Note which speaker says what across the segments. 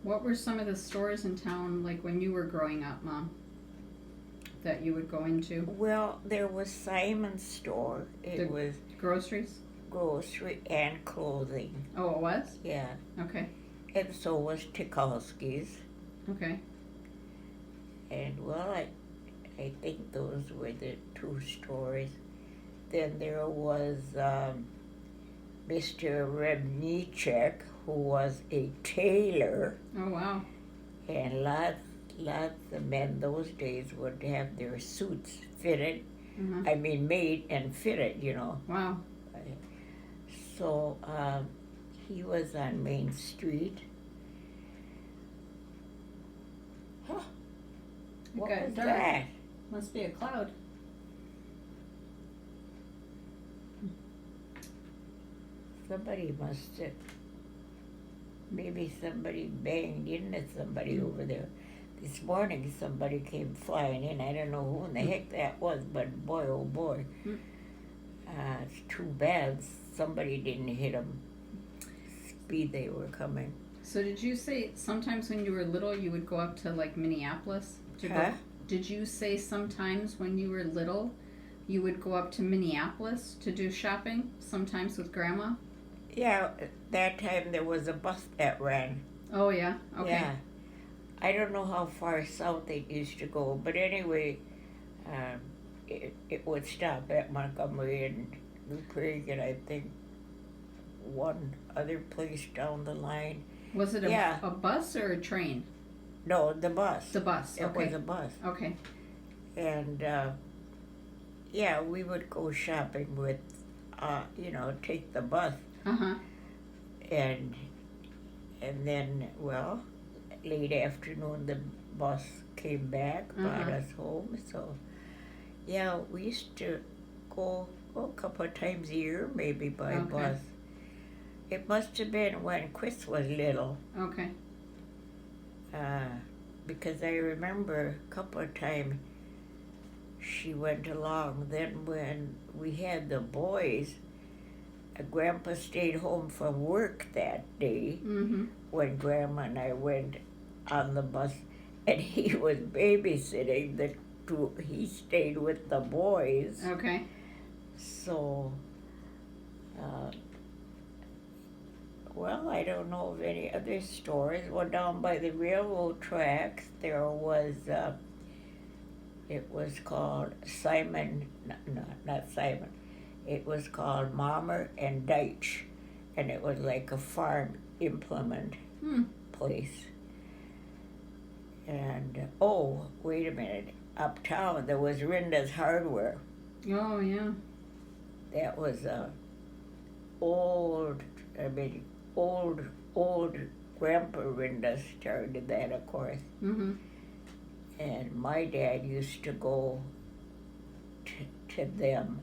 Speaker 1: What were some of the stores in town, like when you were growing up, Mom, that you would go into?
Speaker 2: Well, there was Simon's store. It
Speaker 1: The
Speaker 2: was
Speaker 1: groceries?
Speaker 2: grocery and clothing.
Speaker 1: Oh, it was?
Speaker 2: Yeah.
Speaker 1: Okay.
Speaker 2: And so was Tikalski's.
Speaker 1: Okay.
Speaker 2: And well, I think those were the two stores. Then there was Mr. Reminiscing, who was a tailor,
Speaker 1: Oh, wow.
Speaker 2: and lots of men those days would have their suits fitted.
Speaker 1: Uh-huh.
Speaker 2: I mean, made and fitted, you know.
Speaker 1: Wow.
Speaker 2: So he was on Main Street. Huh.
Speaker 1: It
Speaker 2: What
Speaker 1: got
Speaker 2: was
Speaker 1: dark.
Speaker 2: that?
Speaker 1: Must be a cloud.
Speaker 2: Somebody must have, maybe somebody banged into somebody over there. This morning somebody came flying in. I don't know who in the heck that was, but boy, oh boy. It's too bad somebody didn't hit them. Speed they were coming.
Speaker 1: So did you say sometimes when you were little you would go up to like Minneapolis to
Speaker 2: Huh?
Speaker 1: go? Did you say sometimes when you were little you would go up to Minneapolis to do shopping? Sometimes with Grandma?
Speaker 2: Yeah, that time there was a bus that ran.
Speaker 1: Oh yeah. Okay.
Speaker 2: Yeah. I don't know how far south it used to go, but anyway, it would stop at Montgomery and New Prague, and I think one other place down the line.
Speaker 1: Was it a bus or a train?
Speaker 2: No, the bus.
Speaker 1: The bus.
Speaker 2: It
Speaker 1: Okay.
Speaker 2: was a bus.
Speaker 1: Okay.
Speaker 2: And yeah, we would go shopping with, take the bus,
Speaker 1: Uh-huh.
Speaker 2: and then, well, late afternoon the bus came back, brought us home. So yeah, we used to go a couple of times a year, maybe by
Speaker 1: Okay.
Speaker 2: bus. It must have been when Chris was little,
Speaker 1: Okay.
Speaker 2: because I remember a couple of times she went along. Then when we had the boys, Grandpa stayed home from work that day
Speaker 1: Mm-hmm.
Speaker 2: when Grandma and I went on the bus, and he was babysitting the two. He stayed with the boys.
Speaker 1: Okay.
Speaker 2: So, well, I don't know of any other stores. Well, down by the railroad tracks, there was, it was called Simon, no, not Simon. It was called Mommer and Deitch, and it was like a farm implement place. And, oh, wait a minute, uptown there was Rinda's Hardware.
Speaker 1: Oh yeah.
Speaker 2: That was old Grandpa Rinda started that, of course.
Speaker 1: Mm-hmm.
Speaker 2: And my dad used to go to them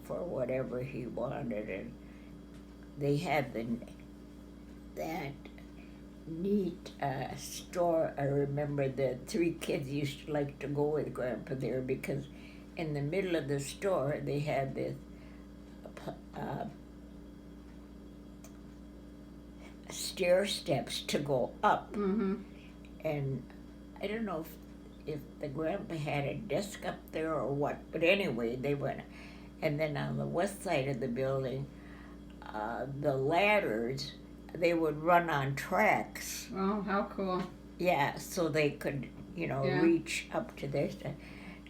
Speaker 2: for whatever he wanted, and they had that neat store. I remember the three kids used to like to go with Grandpa there, because in the middle of the store they had this stair steps to go up.
Speaker 1: Mm-hmm.
Speaker 2: And I don't know if the grandpa had a desk up there or what, but anyway, they went. And then on the west side of the building, the ladders, they would run on tracks.
Speaker 1: Oh, how cool.
Speaker 2: Yeah, so they could, reach up to this.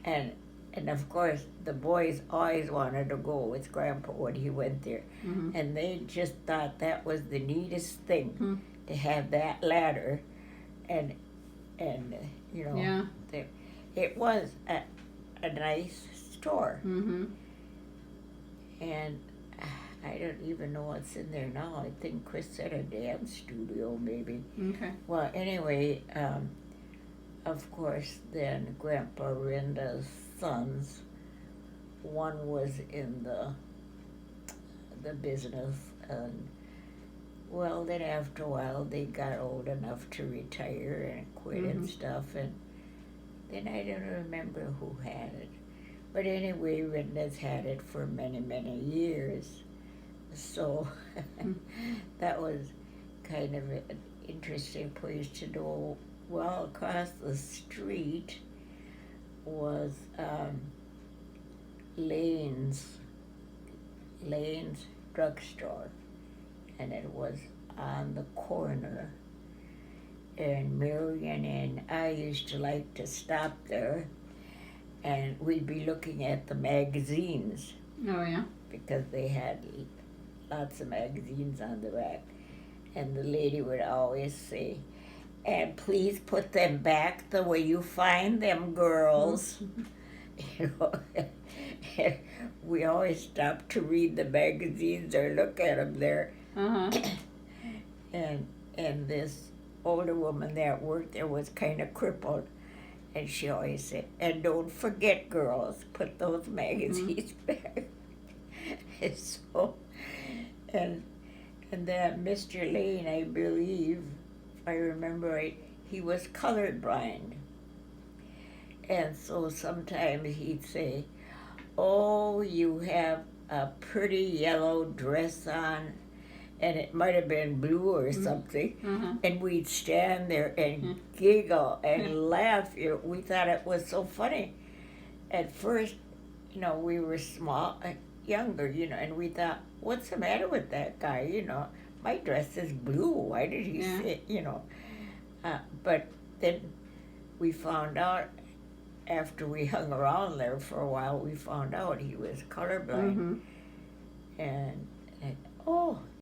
Speaker 2: And of course, the boys always wanted to go with Grandpa when he went there.
Speaker 1: Mm-hmm.
Speaker 2: And they just thought that was the neatest thing,
Speaker 1: Mm-hmm.
Speaker 2: to have that ladder. And
Speaker 1: Yeah.
Speaker 2: it was a nice store.
Speaker 1: Mm-hmm.
Speaker 2: And I don't even know what's in there now. I think Chris said a dance studio, maybe.
Speaker 1: Okay.
Speaker 2: Well, anyway, of course, then Grandpa Rinda's sons, one was in the business, and well, then after a while they got old enough to retire and quit and stuff, and then I don't remember who had it. But anyway, Rinda's had it for many, many years. So that was kind of interesting place to do. Well, across the street was Lane's drugstore, and it was on the corner. And Marion and I used to like to stop there, and we'd be looking at the magazines
Speaker 1: Oh yeah.
Speaker 2: because they had lots of magazines on the rack. And the lady would always say, "And please put them back the way you find them, girls." You know, we always stopped to read the magazines or look at them there.
Speaker 1: Uh huh.
Speaker 2: And this older woman that worked there was kind of crippled, and she always said, "And don't forget, girls, put those magazines back." And so, and that Mr. Lane, I believe, if I remember right, he was colorblind. And so sometimes he'd say, "Oh, you have a pretty yellow dress on," and it might have been blue or something. And we'd stand there and giggle and laugh. You know, we thought it was so funny. At first, you know, we were small, younger, you know, and we thought, "What's the matter with that guy? You know, my dress is blue. Why did he say, you know?" But then we found out, after we hung around there for a while, we found out he was colorblind. And oh,